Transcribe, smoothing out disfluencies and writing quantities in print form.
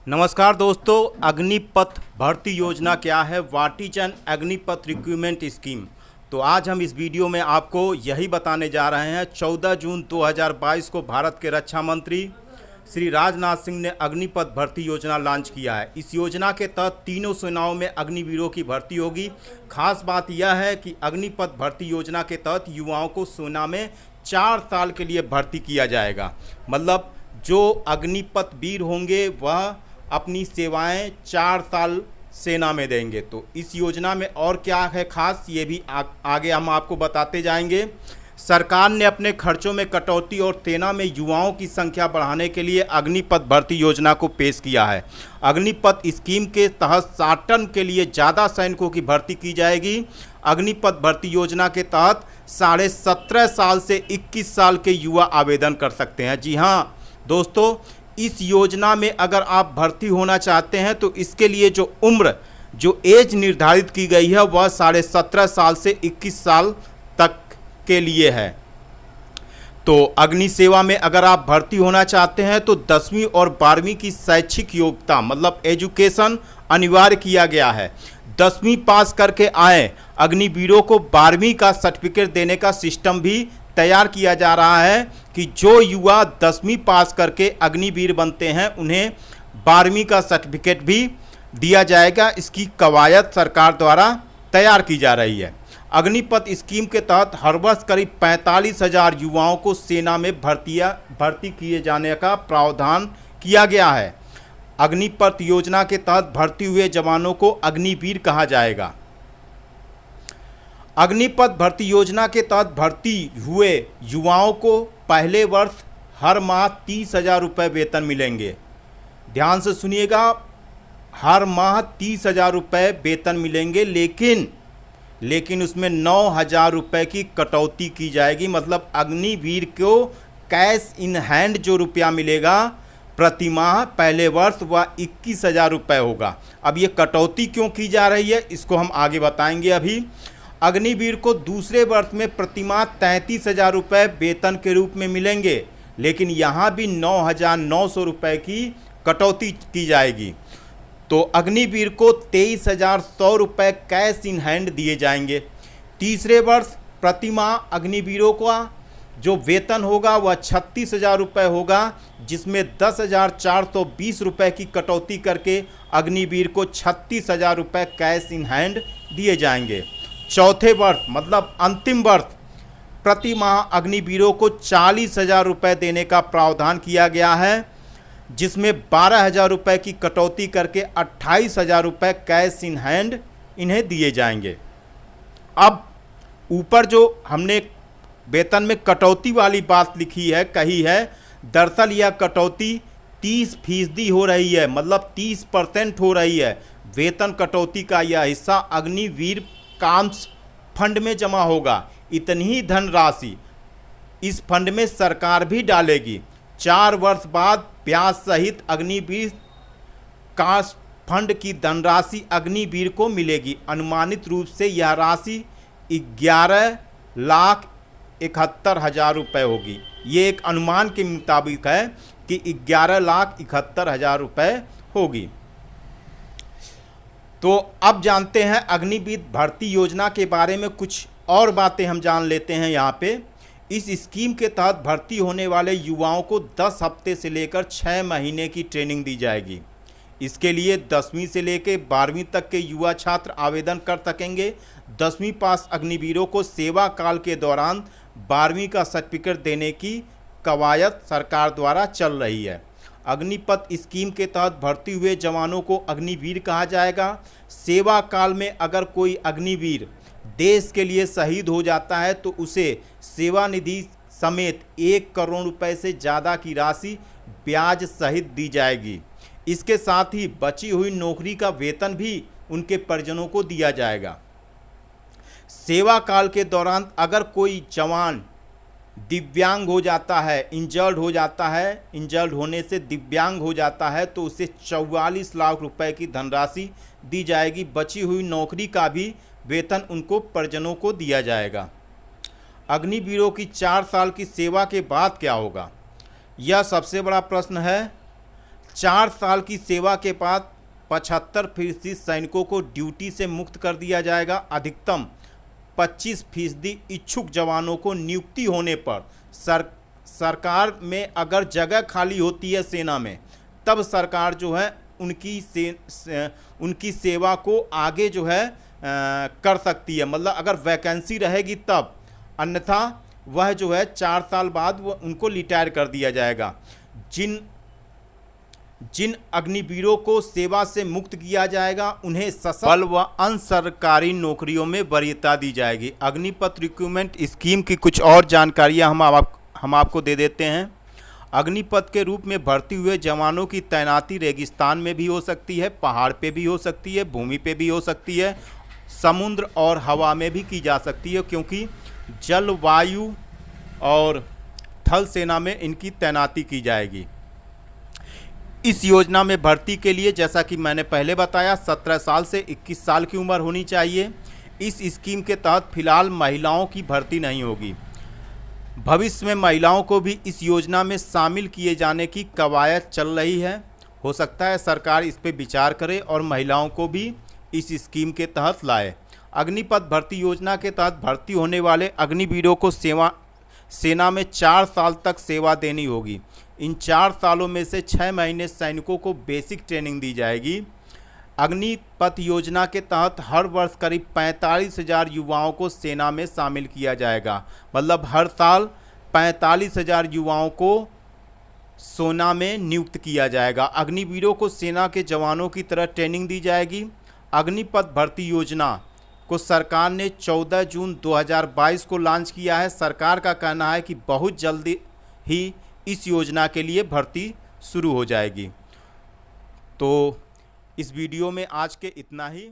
नमस्कार दोस्तों, अग्निपथ भर्ती योजना क्या है, what is an Agnipath recruitment scheme. तो आज हम इस वीडियो में आपको यही बताने जा रहे हैं। 14 जून 2022 को भारत के रक्षा मंत्री श्री राजनाथ सिंह ने अग्निपथ भर्ती योजना लॉन्च किया है। इस योजना के तहत तीनों सेनाओं में अग्निवीरों की भर्ती होगी। खास बात यह है कि अग्निपथ भर्ती योजना के तहत युवाओं को सेना में 4 साल के लिए भर्ती किया जाएगा। मतलब जो अग्निपथ वीर होंगे वह अपनी सेवाएं 4 साल सेना में देंगे। तो इस योजना में और क्या है खास, ये भी आगे हम आपको बताते जाएंगे। सरकार ने अपने खर्चों में कटौती और सेना में युवाओं की संख्या बढ़ाने के लिए अग्निपथ भर्ती योजना को पेश किया है। अग्निपथ स्कीम के तहत 60 टन के लिए ज़्यादा सैनिकों की भर्ती की जाएगी। अग्निपथ भर्ती योजना के तहत 17.5 साल से 21 साल के युवा आवेदन कर सकते हैं। जी हाँ दोस्तों, इस योजना में अगर आप भर्ती होना चाहते हैं तो इसके लिए जो एज निर्धारित की गई है वह 17.5 साल से 21 साल तक के लिए है। तो अग्नि सेवा में अगर आप भर्ती होना चाहते हैं तो 10वीं और 12वीं की शैक्षिक योग्यता मतलब एजुकेशन अनिवार्य किया गया है। 10वीं पास करके आए अग्निवीरों को 12वीं का सर्टिफिकेट देने का सिस्टम भी तैयार किया जा रहा है कि जो युवा 10वीं पास करके अग्निवीर बनते हैं उन्हें 12वीं का सर्टिफिकेट भी दिया जाएगा। इसकी कवायद सरकार द्वारा तैयार की जा रही है। अग्निपथ स्कीम के तहत हर वर्ष करीब 45,000 युवाओं को सेना में भर्ती किए जाने का प्रावधान किया गया है। अग्निपथ योजना के तहत भर्ती हुए जवानों को अग्निवीर कहा जाएगा। अग्निपथ भर्ती योजना के तहत भर्ती हुए युवाओं को पहले वर्ष हर माह 30,000 रुपये वेतन मिलेंगे। ध्यान से सुनिएगा, हर माह 30,000 रुपये वेतन मिलेंगे, लेकिन उसमें 9,000 रुपये की कटौती की जाएगी। मतलब अग्निवीर को कैश इन हैंड जो रुपया मिलेगा प्रति माह पहले वर्ष वह 21,000 रुपये होगा। अब ये कटौती क्यों की जा रही है इसको हम आगे बताएंगे। अभी अग्निवीर को दूसरे वर्ष में प्रतिमाह 33,000 रुपये वेतन के रूप में मिलेंगे, लेकिन यहाँ भी 9,900 रुपये की कटौती की जाएगी। तो अग्निवीर को 23,100 रुपये कैश इन हैंड दिए जाएंगे। तीसरे वर्ष प्रतिमाह अग्निवीरों का जो वेतन होगा वह 36,000 रुपये होगा, जिसमें 10,420 रुपये की कटौती करके अग्निवीर को 36,000 रुपये कैश इन हैंड दिए जाएंगे। चौथे वर्ष मतलब अंतिम वर्ष प्रति माह अग्निवीरों को 40,000 रुपये देने का प्रावधान किया गया है, जिसमें 12,000 रुपये की कटौती करके 28,000 रुपये कैश इन हैंड इन्हें दिए जाएंगे। अब ऊपर जो हमने वेतन में कटौती वाली बात कही है, दरअसल यह कटौती 30% हो रही है। मतलब 30% हो रही है। वेतन कटौती का यह हिस्सा अग्निवीर काम्स फंड में जमा होगा। इतनी ही धनराशि इस फंड में सरकार भी डालेगी। 4 वर्ष बाद ब्याज सहित अग्निवीर काम्स फंड की धनराशि अग्निवीर को मिलेगी। अनुमानित रूप से यह राशि 11,71,000 रुपये होगी। ये एक अनुमान के मुताबिक है कि 11,71,000 रुपये होगी। तो अब जानते हैं अग्निवीर भर्ती योजना के बारे में कुछ और बातें हम जान लेते हैं यहाँ पे। इस स्कीम के तहत भर्ती होने वाले युवाओं को 10 हफ्ते से लेकर 6 महीने की ट्रेनिंग दी जाएगी। इसके लिए 10वीं से लेकर 12वीं तक के युवा छात्र आवेदन कर सकेंगे। 10वीं पास अग्निवीरों को सेवा काल के दौरान 12वीं का सर्टिफिकेट देने की कवायद सरकार द्वारा चल रही है। अग्निपथ स्कीम के तहत भर्ती हुए जवानों को अग्निवीर कहा जाएगा। सेवा काल में अगर कोई अग्निवीर देश के लिए शहीद हो जाता है तो उसे सेवा निधि समेत 1 करोड़ रुपए से ज़्यादा की राशि ब्याज सहित दी जाएगी। इसके साथ ही बची हुई नौकरी का वेतन भी उनके परिजनों को दिया जाएगा। सेवा काल के दौरान अगर कोई जवान दिव्यांग हो जाता है, इंजर्ड होने से दिव्यांग हो जाता है तो उसे 44 लाख रुपए की धनराशि दी जाएगी। बची हुई नौकरी का भी वेतन उनको परिजनों को दिया जाएगा। अग्निवीरों की 4 साल की सेवा के बाद क्या होगा, यह सबसे बड़ा प्रश्न है। 4 साल की सेवा के बाद 75% सैनिकों को ड्यूटी से मुक्त कर दिया जाएगा। अधिकतम 25% इच्छुक जवानों को नियुक्ति होने पर सरकार में अगर जगह खाली होती है सेना में, तब सरकार जो है उनकी सेवा को आगे जो है कर सकती है। मतलब अगर वैकेंसी रहेगी तब, अन्यथा वह जो है 4 साल बाद वो उनको रिटायर कर दिया जाएगा। जिन अग्निवीरों को सेवा से मुक्त किया जाएगा उन्हें सशस्त्र बल व अन्य सरकारी नौकरियों में वरीयता दी जाएगी। अग्निपथ रिक्रूटमेंट स्कीम की कुछ और जानकारियां हम आपको दे देते हैं। अग्निपथ के रूप में भर्ती हुए जवानों की तैनाती रेगिस्तान में भी हो सकती है, पहाड़ पे भी हो सकती है, भूमि पे भी हो सकती है, समुद्र और हवा में भी की जा सकती है, क्योंकि जल, वायु और थल सेना में इनकी तैनाती की जाएगी। इस योजना में भर्ती के लिए, जैसा कि मैंने पहले बताया, 17 साल से 21 साल की उम्र होनी चाहिए। इस स्कीम के तहत फिलहाल महिलाओं की भर्ती नहीं होगी। भविष्य में महिलाओं को भी इस योजना में शामिल किए जाने की कवायद चल रही है। हो सकता है सरकार इस पर विचार करे और महिलाओं को भी इस स्कीम के तहत लाए। अग्निपथ भर्ती योजना के तहत भर्ती होने वाले अग्निवीरों को सेना में 4 साल तक सेवा देनी होगी। इन 4 सालों में से 6 महीने सैनिकों को बेसिक ट्रेनिंग दी जाएगी। अग्निपथ योजना के तहत हर वर्ष करीब 45,000 युवाओं को सेना में शामिल किया जाएगा। मतलब हर साल 45,000 युवाओं को सेना में नियुक्त किया जाएगा। अग्निवीरों को सेना के जवानों की तरह ट्रेनिंग दी जाएगी। अग्निपथ भर्ती योजना को सरकार ने 14 जून 2022 को लॉन्च किया है। सरकार का कहना है कि बहुत जल्दी ही इस योजना के लिए भर्ती शुरू हो जाएगी। तो इस वीडियो में आज के इतना ही।